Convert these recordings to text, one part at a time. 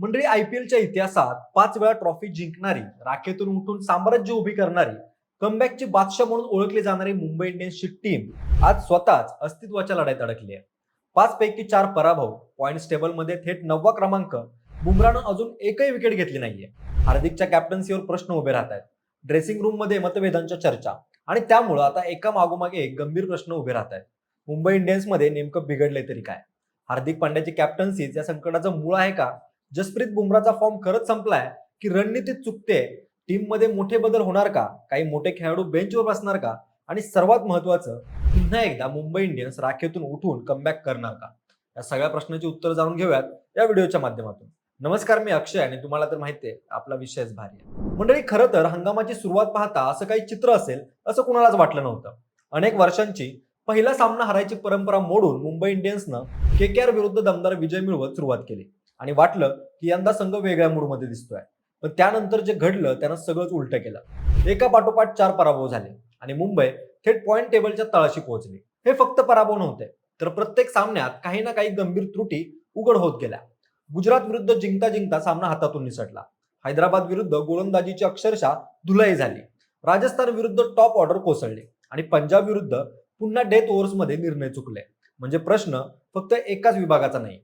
मंडळी IPLच्या इतिहासात 5 वेळा ट्रॉफी जिंकणारी, राखेतून उठून साम्राज्य उभी करणारी, कमबॅकची बादशाह म्हणून ओळखली जाणारी मुंबई इंडियन्सची टीम आज स्वतःच अस्तित्वाच्या लढाईत अडकली आहे. 5 पैकी 4 पराभव, पॉइंट्स टेबलमध्ये थेट 9वा क्रमांक. बुमरानं अजून एकही विकेट घेतली नाहीये. हार्दिकच्या कॅप्टन्सीवर प्रश्न उभे राहत आहेत. ड्रेसिंग रूम मध्ये मतभेदांच्या चर्चा आणि त्यामुळे आता एका मागोमागे एक गंभीर प्रश्न उभे राहत आहेत. मुंबई इंडियन्समध्ये नेमकं बिघडलंय तरी काय? हार्दिक पांड्याची कॅप्टन्सीच या संकटाचं मूळ आहे का? जसप्रीत बुमराचा फॉर्म खरंच संपलाय की रणनीतीत चुकते? टीम मध्ये मोठे बदल होणार का? काही मोठे खेळाडू बेंचवर बसणार का? आणि सर्वात महत्त्वाचं, पुन्हा एकदा मुंबई इंडियन्स राखेतून उठून कमबॅक करणार का? या सगळ्या प्रश्नांची उत्तर जाणून घेऊयात या व्हिडिओच्या माध्यमातून. नमस्कार, मी अक्षय आणि तुम्हाला तर माहितीये आपला विषयच भारी आहे. मंडळी, खरं तर हंगामाची सुरुवात पाहता असं काही चित्र असेल असं कुणालाच वाटलं नव्हतं. अनेक वर्षांची पहिला सामना हरायची परंपरा मोडून मुंबई इंडियन्सनं KKR विरुद्ध दमदार विजय मिळवत सुरुवात केली आणि वाटलं की यंदा संघ वेगळ्या मूडमध्ये दिसतोय. पण त्यानंतर जे घडलं त्यानं सगळंच उलटं केलं. एका पाठोपाठ 4 पराभव झाले आणि मुंबई थेट पॉइंट टेबलच्या तळाशी पोहोचली. हे फक्त पराभव नव्हते, तर प्रत्येक सामन्यात काही ना काही गंभीर त्रुटी उघड होत गेल्या. गुजरात विरुद्ध जिंकता जिंकता सामना हातातून निसटला. हैदराबाद विरुद्ध गोलंदाजीची अक्षरशः धुलाई झाली. राजस्थान विरुद्ध टॉप ऑर्डर कोसळली आणि पंजाब विरुद्ध पुन्हा डेथ ओव्हर्समध्ये निर्णय चुकले. म्हणजे प्रश्न फक्त एकाच विभागाचा नाही,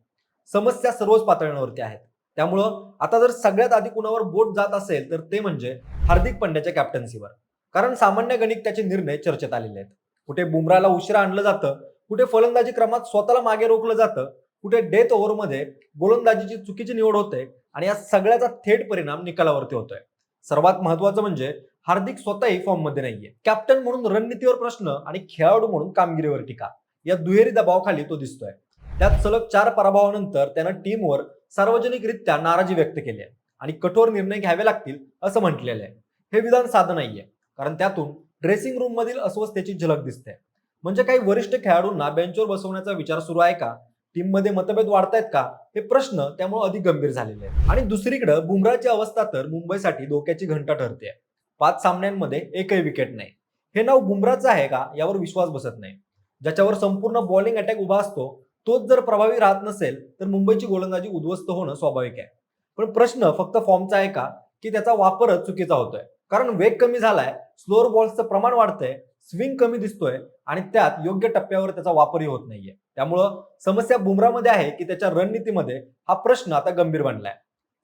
समस्या सर्वच पातळ्यांवरती आहेत. त्यामुळं आता जर सगळ्यात आधी कुणावर बोट जात असेल तर ते म्हणजे हार्दिक पांड्याच्या कॅप्टन्सीवर. कारण सामान्य गणित त्याचे निर्णय चर्चेत आलेले आहेत. कुठे बुमराला उशिरा आणलं जातं, कुठे फलंदाजी क्रमात स्वतःला मागे रोखलं जातं, कुठे डेथ ओव्हरमध्ये गोलंदाजीची चुकीची निवड होते आणि या सगळ्याचा थेट परिणाम निकालावरती होतोय. सर्वात महत्त्वाचं म्हणजे हार्दिक स्वतःही फॉर्म मध्ये नाहीये. कॅप्टन म्हणून रणनीतीवर प्रश्न आणि खेळाडू म्हणून कामगिरीवर टीका, या दुहेरी दबावाखाली तो दिसतोय. त्यात सलग 4 पराभवानंतर त्यानं टीमवर सार्वजनिकरित्या नाराजी व्यक्त केली आहे आणि कठोर निर्णय घ्यावे लागतील असं म्हटलेलं आहे. हे विधान साधं नाहीये, कारण त्यातून ड्रेसिंग रूम मधील अस्वस्थतेची झलक दिसते. म्हणजे काही वरिष्ठ खेळाडूंना बेंचवर बसवण्याचा विचार सुरू आहे का? टीम मध्ये मतभेद वाढतायत का? हे प्रश्न त्यामुळे अधिक गंभीर झालेले आहेत. आणि दुसरीकडे बुमराची अवस्था तर मुंबईसाठी धोक्याची घंटा ठरते. 5 सामन्यांमध्ये एकही विकेट नाही. हे नाव बुमराचं आहे का यावर विश्वास बसत नाही. ज्याच्यावर संपूर्ण बॉलिंग अटॅक उभा असतो तोच जर प्रभावी राहत नसेल तर मुंबईची गोलंदाजी उद्ध्वस्त होणं स्वाभाविक आहे. पण प्रश्न फक्त फॉर्मचा आहे का, की त्याचा वापरच चुकीचा होतोय? कारण वेग कमी झालाय, स्लोअर बॉल्सचं प्रमाण वाढतंय, स्विंग कमी दिसतोय आणि त्यात योग्य टप्प्यावर त्याचा वापरही होत नाहीये. त्यामुळं समस्या बुमरामध्ये आहे की त्याच्या रणनीतीमध्ये? हा प्रश्न आता गंभीर बनलाय.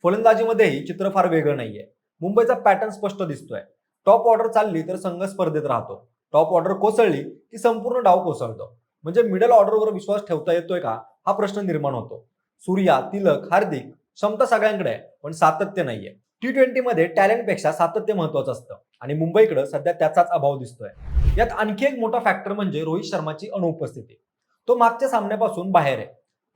फलंदाजीमध्येही चित्र फार वेगळं नाहीये. मुंबईचा पॅटर्न स्पष्ट दिसतोय. टॉप ऑर्डर चालली तर संघ स्पर्धेत राहतो. टॉप ऑर्डर कोसळली की संपूर्ण डाव कोसळतो. म्हणजे मिडल ऑर्डरवर विश्वास ठेवता येतोय का, हा प्रश्न निर्माण होतो. सूर्या, तिलक, हार्दिक, क्षमता सगळ्यांकडे आहे पण सातत्य नाहीये. T20 मध्ये टॅलेंटपेक्षा सातत्य महत्वाचं असतं आणि मुंबईकडे सध्या त्याचाच अभाव दिसतोय. यात आणखी एक मोठा फॅक्टर म्हणजे रोहित शर्माची अनुपस्थिती. तो मागच्या सामन्यापासून बाहेर आहे.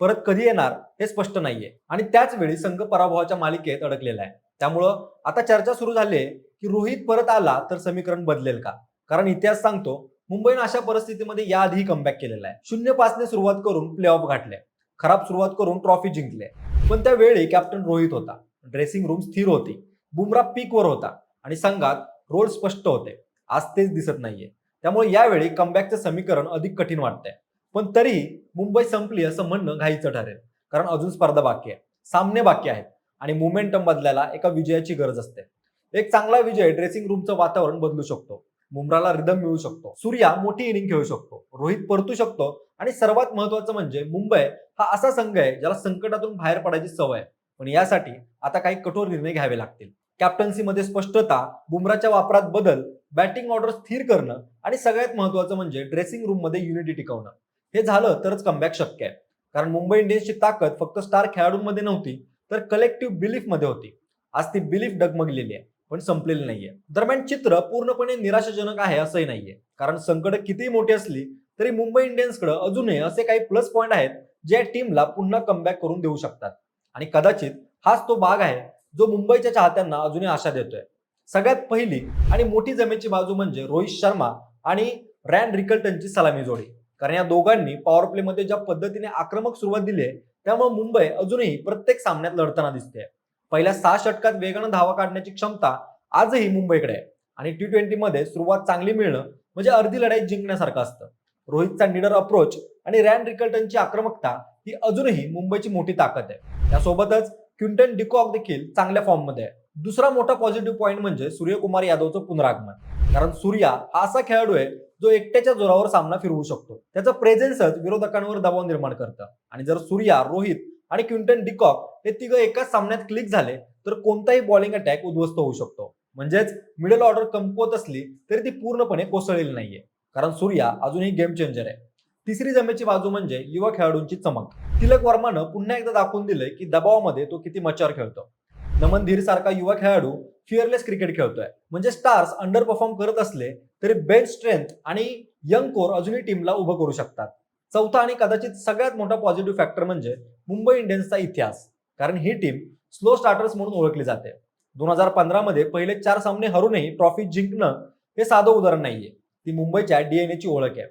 परत कधी येणार हे स्पष्ट नाहीये आणि त्याच वेळी संघ पराभवाच्या मालिकेत अडकलेला आहे. त्यामुळं आता चर्चा सुरू झाली आहे की रोहित परत आला तर समीकरण बदलेल का? कारण इतिहास सांगतो मुंबईने अशा परिस्थितीमध्ये याआधी कमबॅक केलेला आहे. 0-5 ने सुरुवात करून प्लेऑफ गाठले, खराब सुरुवात करून ट्रॉफी जिंकले. पण त्यावेळी कॅप्टन रोहित होता, ड्रेसिंग रूम स्थिर होती, बुमरा पीकवर होता आणि संघात रोल स्पष्ट होते. आज तेच दिसत नाहीये. त्यामुळे यावेळी कमबॅकचं समीकरण अधिक कठीण वाटतंय. पण तरीही मुंबई संपली असं म्हणणं घाईचं ठरेल. कारण अजून स्पर्धा बाकी आहे, सामने बाकी आहेत आणि मोमेंटम बदलायला एका विजयाची गरज असते. एक चांगला विजय ड्रेसिंग रूमचं वातावरण बदलू शकतो. बुमराला रिदम मिळू शकतो, सूर्या मोठी इनिंग खेळू शकतो, रोहित परतू शकतो आणि सर्वात महत्त्वाचं म्हणजे मुंबई हा असा संघ आहे ज्याला संकटातून बाहेर पडायची सवय आहे. पण यासाठी आता काही कठोर निर्णय घ्यावे लागतील. कॅप्टन्सीमध्ये स्पष्टता, बुमराच्या वापरात बदल, बॅटिंग ऑर्डर स्थिर करणं आणि सगळ्यात महत्त्वाचं म्हणजे ड्रेसिंग रूम मध्ये युनिटी टिकवणं. हे झालं तरच कमबॅक शक्य आहे. कारण मुंबई इंडियन्सची ताकद फक्त स्टार खेळाडूंमध्ये नव्हती तर कलेक्टिव्ह बिलीफ मध्ये होती. आज ती बिलीफ डगमगलेली आहे पण संपलेली नाहीये. दरम्यान चित्र पूर्णपणे निराशाजनक आहे असंही नाहीये. कारण संकट कितीही मोठी असली तरी मुंबई इंडियन्सकडे अजूनही असे काही प्लस पॉइंट आहेत जे टीमला पुन्हा कमबॅक करून देऊ शकतात. आणि कदाचित हाच तो भाग आहे जो मुंबईच्या चाहत्यांना अजूनही आशा देतोय. सगळ्यात पहिली आणि मोठी जमेची बाजू म्हणजे रोहित शर्मा आणि रॅन रिकल्टनची सलामी जोडी. कारण या दोघांनी पॉवर प्ले मध्ये ज्या पद्धतीने आक्रमक सुरुवात दिली आहे त्यामुळे मुंबई अजूनही प्रत्येक सामन्यात लढताना दिसते. पहिल्या 6 षटकात वेगानं धावा काढण्याची क्षमता आजही मुंबईकडे आहे आणि T20 मध्ये सुरुवात चांगली मिळणं म्हणजे अर्धी लढाई जिंकण्यासारखं असतं. रोहितचा निडर अप्रोच आणि रॅन रिकल्टनची आक्रमकता ही अजूनही मुंबईची मोठी ताकद आहे. त्यासोबतच क्विंटन डिकॉक देखील चांगल्या फॉर्ममध्ये आहे. दुसरा मोठा पॉझिटिव्ह पॉईंट म्हणजे सूर्यकुमार यादवचं पुनरागमन. कारण सूर्या हा असा खेळाडू आहे जो एकट्याच्या जोरावर सामना फिरवू शकतो. त्याचं प्रेझेन्सच विरोधकांवर दबाव निर्माण करतं. आणि जर सूर्या, रोहित आणि क्विंटन डिकॉक हे तिघं एकाच सामन्यात क्लिक झाले तर कोणताही बॉलिंग अटॅक उद्ध्वस्त होऊ शकतो. म्हणजेच मिडल ऑर्डर कमकुवत असली तरी ती पूर्णपणे कोसळलेली नाहीये. कारण सूर्या अजूनही गेम चेंजर आहे. तिसरी जमेची बाजू म्हणजे युवा खेळाडूंची चमक. तिलक वर्मानं पुन्हा एकदा दाखवून दिलंय की दबावामध्ये तो किती मचार खेळतो. नमन धीर सारखा युवा खेळाडू फिअरलेस क्रिकेट खेळतोय. म्हणजे स्टार्स अंडर परफॉर्म करत असले तरी बेंच स्ट्रेंथ आणि यंग कोर अजूनही टीमला उभं करू शकतात. चौथा आणि कदाचित सगळ्यात मोठा पॉझिटिव्ह फॅक्टर म्हणजे मुंबई इंडियन्सचा इतिहास. कारण ही टीम स्लो स्टार्टर्स म्हणून ओळखली जाते. 2015 मध्ये पहिले 4 सामने हरूनही ट्रॉफी जिंकणं हे साधं उदाहरण नाहीये. ती मुंबईच्या डीएनएची ओळख आहे.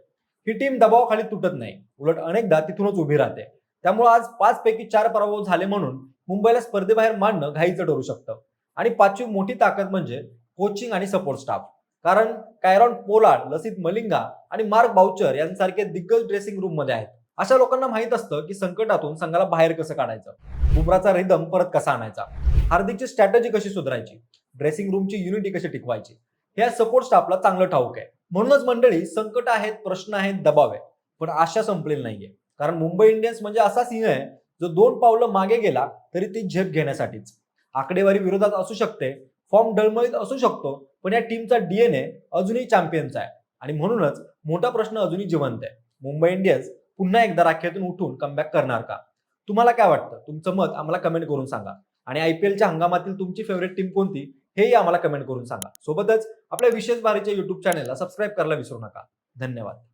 ही टीम दबावाखाली तुटत नाही, उलट अनेकदा तिथूनच उभी राहते. त्यामुळे आज 5 पैकी 4 पराभव झाले म्हणून मुंबईला स्पर्धेबाहेर मांडणं घाईचं ठरू शकतं. आणि पाचवी मोठी ताकद म्हणजे कोचिंग आणि सपोर्ट स्टाफ. कारण कायरॉन पोलार्ड, लसित मलिंगा आणि मार्क बाउचर यांसारखे दिग्गज ड्रेसिंग रूम मध्ये आहेत. अशा लोकांना माहित असतं की संकटातून संघाला बाहेर कसं काढायचं, बुमराचा रिदम परत कसा आणायचा, हार्दिकची स्ट्रॅटेजी कशी सुधारायची, ड्रेसिंग रूमची युनिटी कशी टिकवायची, हे सपोर्ट स्टाफला चांगलं ठाऊक आहे. म्हणूनच मंडळी, संकट आहेत, प्रश्न आहेत, दबाव आहे, पण आशा संपलेली नाहीये. कारण मुंबई इंडियन्स म्हणजे असा सिंह आहे जो 2 पावलं मागे गेला तरी ती झेप घेण्यासाठीच. आकडेवारी विरोधात असू शकते, फॉर्म डळमळीत असू शकतो, पण या टीमचा डीएनए अजूनही चॅम्पियनचा आहे. आणि म्हणूनच मोठा प्रश्न अजूनही जिवंत आहे. मुंबई इंडियन्स पुन्हा एकदा राख्यातून उठून कमबॅक करणार का? तुम्हाला काय वाटतं? तुमचं मत आम्हाला कमेंट करून सांगा. आणि आयपीएलच्या हंगामातील तुमची फेवरेट टीम कोणती हेही आम्हाला कमेंट करून सांगा. सोबतच आपल्या विशेष बारीच्या युट्यूब चॅनलला सबस्क्राईब करायला विसरू नका. धन्यवाद.